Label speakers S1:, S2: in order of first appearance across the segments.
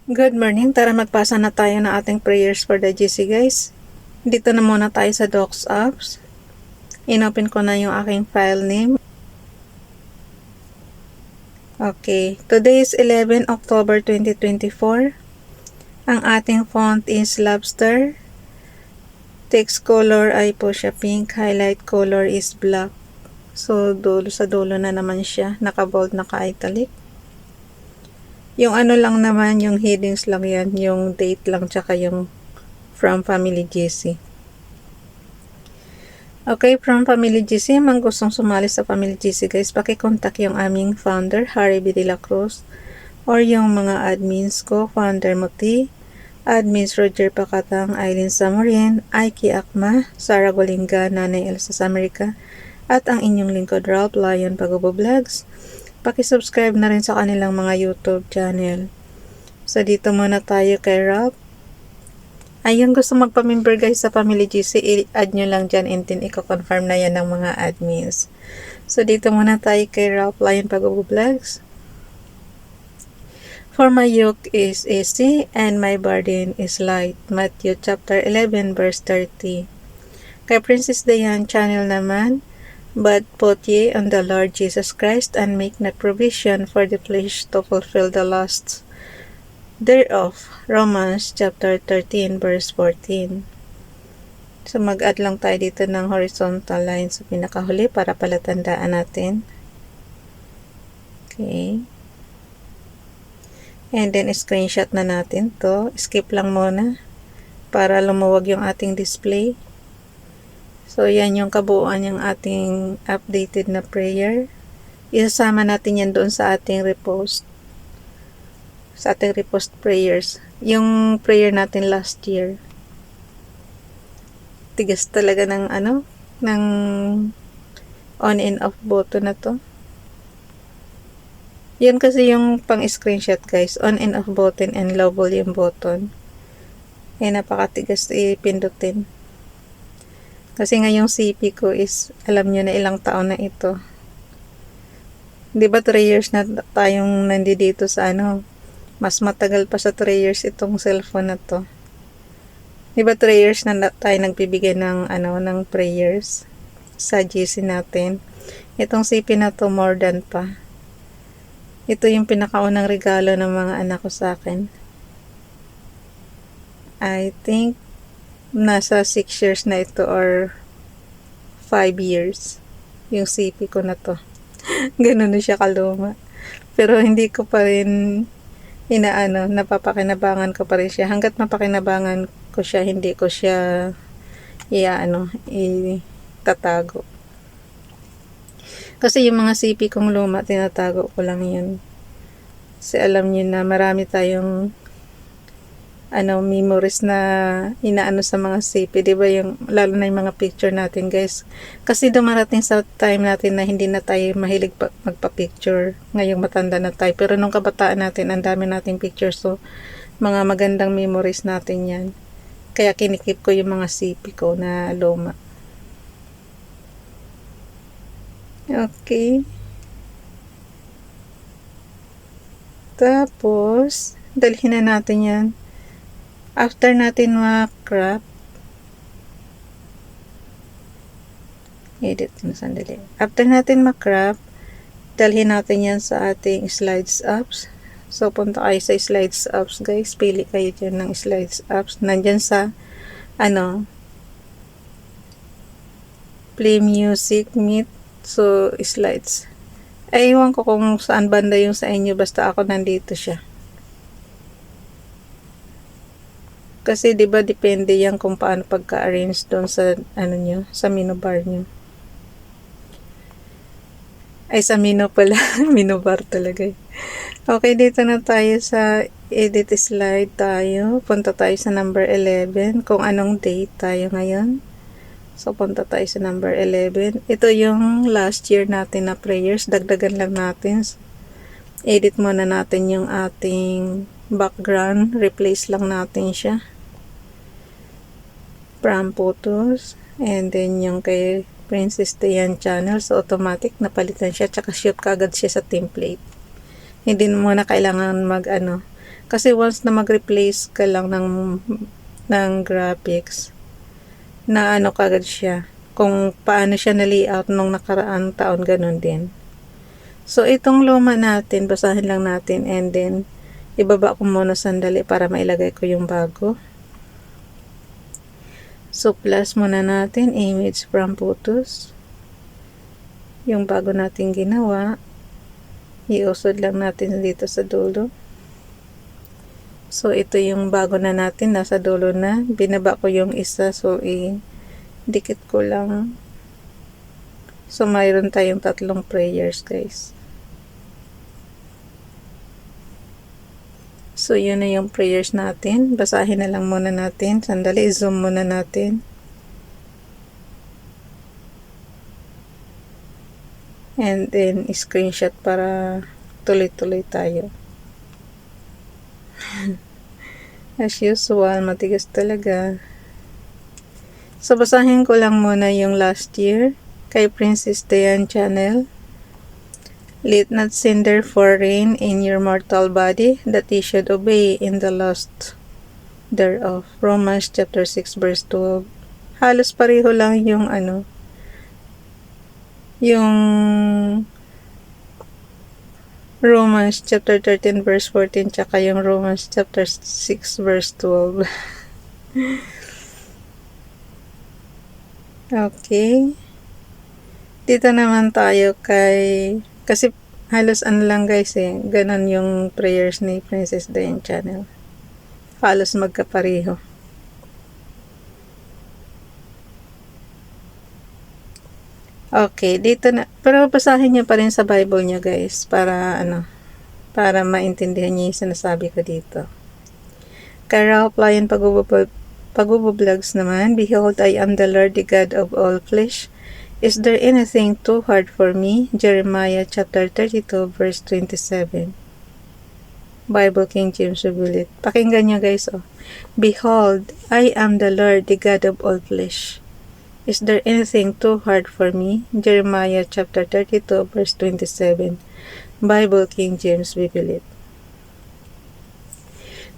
S1: Good morning. Tara magpasa na tayo ng ating prayers for the GC guys. Dito na muna tayo sa Docs apps. Inopen ko na yung aking file name. Okay. Today is 11 October 2024. Ang ating font is Lobster. Text color ay po siya pink. Highlight color is black. So, sa dulo na naman siya. Naka-bold, naka-italic. Yung ano lang naman, yung headings lang yan, yung date lang, tsaka yung from Family GC. Okay, from Family GC, mang gustong sumali sa Family GC guys, pakicontact yung aming founder, Harry B. De La Cruz, or yung mga admins ko, founder Muti, admins Roger Pacatang, Aileen Samorin, Aiki Akma, Sarah Golinga, Nanay Elsa Samerica, at ang inyong lingkod Ralph Lion Pagubo Vlogs. Paki-subscribe na rin sa kanilang mga YouTube channel. So, dito muna tayo kay Ralph. Ayun, gusto magpa-member guys sa Family GC, i-add nyo lang dyan and then i-confirm na yan ng mga admins. So, dito muna tayo kay Ralph Lion Pagubo Vlogs. For my yoke is easy and my burden is light. Matthew chapter 11 verse 30. Kay Princess Dayan channel naman, but put ye on the Lord Jesus Christ, and make not provision for the flesh to fulfill the lusts thereof. Romans chapter 13 verse 14. So mag-add lang tayo dito ng horizontal line sa pinakahuli para palatandaan natin. Okay. And then screenshot na natin to. Skip lang muna para lumuwag yung ating display. So, yan yung kabuuan yung ating updated na prayer. Isasama natin yan doon sa ating repost. Sa ating repost prayers. Yung prayer natin last year. Tigas talaga ng ng on and off button na to. Yan kasi yung pang-screenshot guys. On and off button and low volume button. Eh, napakatigas ipindutin. Kasi nga yung CP ko is, alam nyo na ilang taon na ito. Diba 3 years na tayong nandito sa mas matagal pa sa 3 years itong cellphone na to. Diba 3 years na tayo nagbibigay ng ng prayers sa GC natin. Itong CP na to more than pa. Ito yung pinakaunang regalo ng mga anak ko sa akin. I think nasa 6 years na ito or 5 years yung CP ko na to. Ganun na siya kaluma. Pero hindi ko pa rin napapakinabangan ko pa rin siya. Hanggat mapakinabangan ko siya, hindi ko siya itatago. Kasi yung mga CP kong luma, tinatago ko lang yun. Kasi alam niyo na marami tayong memories na sa mga CP, di ba, yung lalo na yung mga picture natin guys, kasi dumarating sa time natin na hindi na tayo mahilig magpa-picture. Ngayong matanda na tayo, pero nung kabataan natin ang dami nating pictures, so mga magandang memories natin yan, kaya kinikip ko yung mga CP ko na luma. Okay, tapos dalhin na natin yan. After natin ma-crop, edit na sandali. After natin ma-crop, dalhin natin yan sa ating slides apps. So, punta kayo sa slides apps guys. Pili kayo dyan ng slides apps. Nandyan sa, play music, meet, so, slides. Ewan ko kung saan banda yung sa inyo, basta ako nandito siya. Kasi 'di ba depende yan kung paano pagka-arrange doon sa nyo, sa menu bar nyo. Ay, sa menu pala. Menu bar talaga. Okay, dito na tayo sa edit slide tayo. Punta tayo sa number 11. Kung anong date tayo ngayon. So, punta tayo sa number 11. Ito yung last year natin na prayers. Dagdagan lang natin. Edit muna natin yung ating background. Replace lang natin siya. From photos, and then yung kay Princess Dayan channel, so automatic napalitan siya, tsaka shoot kagad siya sa template. Hindi mo na kailangan Kasi once na mag-replace ka lang ng graphics, na ano kagad siya. Kung paano siya na-layout nung nakaraang taon, ganun din. So, itong luma natin, basahin lang natin and then, ibaba ko muna sandali para mailagay ko yung bago. So, plus muna natin, image from photos. Yung bago natin ginawa, iusod lang natin dito sa dulo. So, ito yung bago na natin, nasa dulo na. Binaba ko yung isa, so, dikit ko lang. So, mayroon tayong 3 prayers, guys. So, yun na yung prayers natin. Basahin na lang muna natin. Sandali, zoom muna natin. And then, screenshot para tuloy-tuloy tayo. As usual, matigas talaga. So, basahin ko lang muna yung last year kay Princess Diane Channel. Let not sin therefore reign in your mortal body, that ye should obey in the lust thereof. Romans chapter 6 verse 12. Halos pareho lang yung yung Romans chapter 13 verse 14 tsaka yung Romans chapter 6 verse 12. Okay. Dito naman tayo kasi halos lang guys ganon yung prayers ni Princess Diane Channel. Halos magkapareho. Okay, dito na. Pero basahin niyo pa rin sa Bible niyo guys para para maintindihan niyo yung sinasabi ko dito. Kay Ralph Lyon Pagubublogs naman, Behold, I am the Lord, the God of all flesh. Is there anything too hard for me? Jeremiah chapter 32 verse 27. Bible King James Bible. Pakinggan niyo guys. Behold, I am the Lord, the God of all flesh. Is there anything too hard for me? Jeremiah chapter 32 verse 27. Bible King James Bible.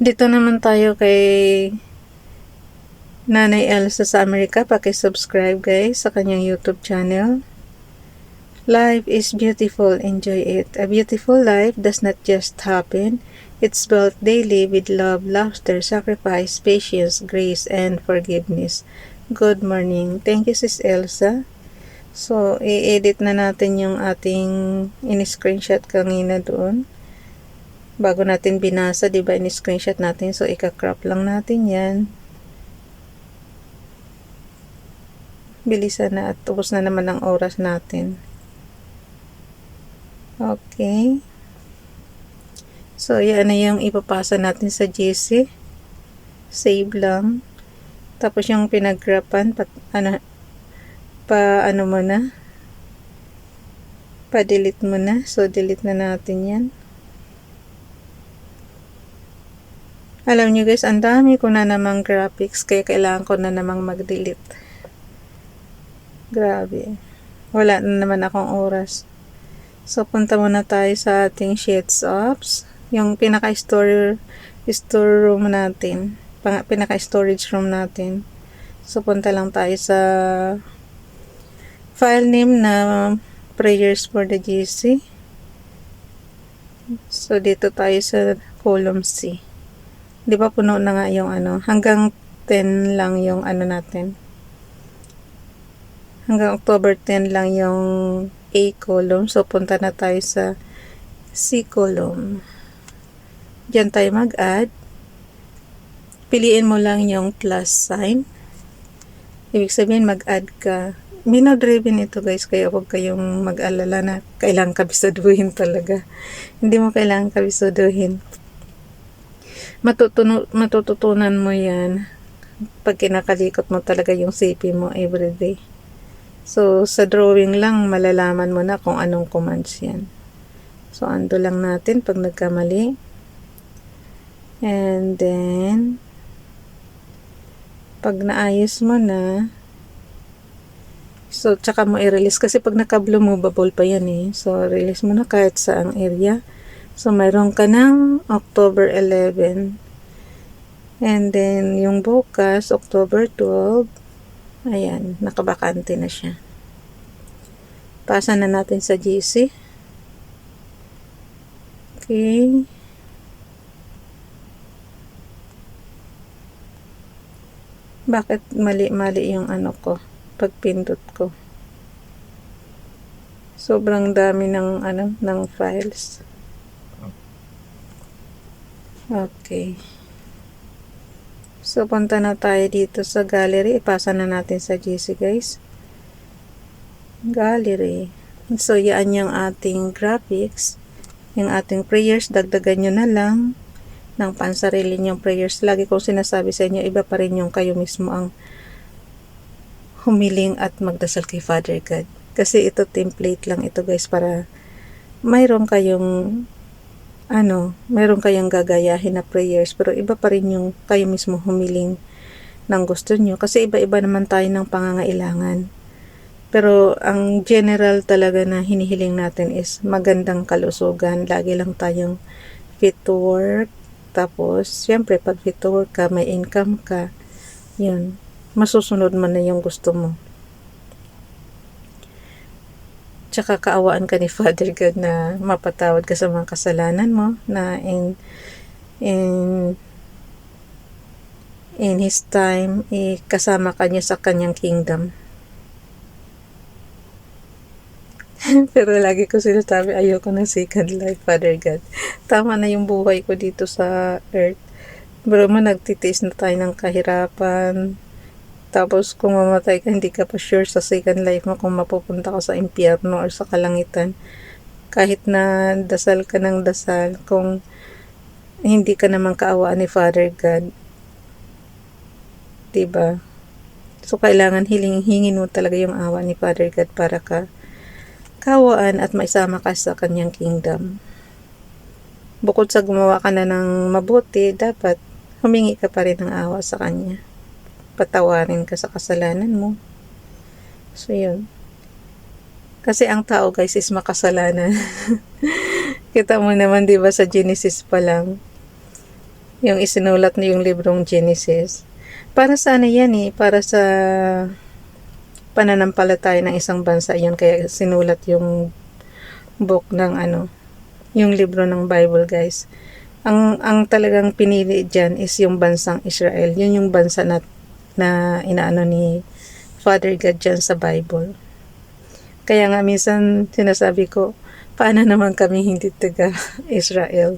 S1: Dito naman tayo kay Nanay Elsa sa Amerika. Paki-subscribe guys sa kanyang YouTube channel. Life is beautiful, enjoy it. A beautiful life does not just happen. It's built daily with love, laughter, sacrifice, patience, grace, and forgiveness. Good morning. Thank you, Sis Elsa. So, i-edit na natin yung ating in-screenshot kanina doon. Bago natin binasa, diba, in-screenshot natin. So, ika-crop lang natin yan. Bilisan na at ubos na naman ang oras natin. Okay. So, yan na yung ipapasa natin sa GC. Save lang. Tapos yung pinag-grapan, pa-delete mo na. So, delete na natin yan. Alam nyo guys, ang dami ko na namang graphics, kaya kailangan ko na namang mag-delete. Grabe. Wala na naman akong oras. So, punta muna tayo sa ating sheets apps. Yung pinaka-store room natin. Pinaka-storage room natin. So, punta lang tayo sa file name na Prayers for the GC. So, dito tayo sa column C. Di ba puno na nga yung hanggang 10 lang yung natin. Hanggang October 10 lang yung A column. So, punta na tayo sa C column. Diyan tayo mag-add. Piliin mo lang yung plus sign. Ibig sabihin, mag-add ka. Minodriven ito guys, kaya huwag kayong mag-alala na kailangan kabisaduhin talaga. Hindi mo kailangan kabisaduhin. Matututunan mo yan pag kinakalikot mo talaga yung CP mo everyday. So, sa drawing lang, malalaman mo na kung anong commands yan. So, ando lang natin pag nagkamali. And then, pag naayos mo na, so, tsaka mo i-release. Kasi pag naka-blue movable pa yan So, release mo na kahit saang area. So, mayroon ka ng October 11. And then, yung bukas, October 12, ayan, nakabakante na siya. Pasa na natin sa GC. Okay. Bakit mali-mali yung ano ko, pagpindot ko? Sobrang dami ng ng files. Okay. So, punta na tayo dito sa gallery. Ipasa na natin sa GC, guys. Gallery. So, yan yung ating graphics. Yung ating prayers, dagdagan nyo na lang ng pansarili nyong prayers. Lagi kong sinasabi sa inyo, iba pa rin yung kayo mismo ang humiling at magdasal kay Father God. Kasi ito template lang ito, guys, para mayroon kayong mayroon kayong gagayahin na prayers, pero iba pa rin yung kayo mismo humiling ng gusto nyo. Kasi iba-iba naman tayo ng pangangailangan. Pero ang general talaga na hinihiling natin is magandang kalusugan. Lagi lang tayong fit to work. Tapos, syempre, pag fit to work ka, may income ka, yun, masusunod mo na yung gusto mo. Tsaka kaawaan ka ni Father God na mapatawad ka sa mga kasalanan mo, na in His time, kasama ka niya sa kanyang kingdom. Pero lagi ko sinasabi, ayoko ng second life, Father God. Tama na yung buhay ko dito sa earth. Pero nagtitiis na tayo ng kahirapan. Tapos kung mamatay ka, hindi ka pa sure sa second life mo kung mapupunta ka sa impyerno or sa kalangitan. Kahit na dasal ka ng dasal, kung hindi ka naman kaawaan ni Father God. Diba? So kailangan hingin mo talaga yung awa ni Father God para ka kaawaan at maisama ka sa kanyang kingdom. Bukod sa gumawa ka na ng mabuti, dapat humingi ka pa rin ng awa sa kanya. Patawarin ka sa kasalanan mo. So, yun. Kasi ang tao, guys, is makasalanan. Kita mo naman, di ba, sa Genesis pa lang, yung isinulat na yung librong Genesis. Para sa yan para sa pananampalataya ng isang bansa yun. Kaya sinulat yung book ng yung libro ng Bible, guys. Ang talagang pinili dyan is yung bansang Israel. Yun yung bansa na inaano ni Father God dyan sa Bible. Kaya nga minsan sinasabi ko, paano naman kami hindi taga Israel?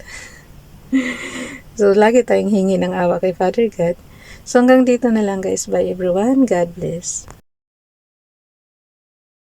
S1: So, lagi tayong hingi ng awa kay Father God. So, hanggang dito na lang, guys. Bye everyone. God bless.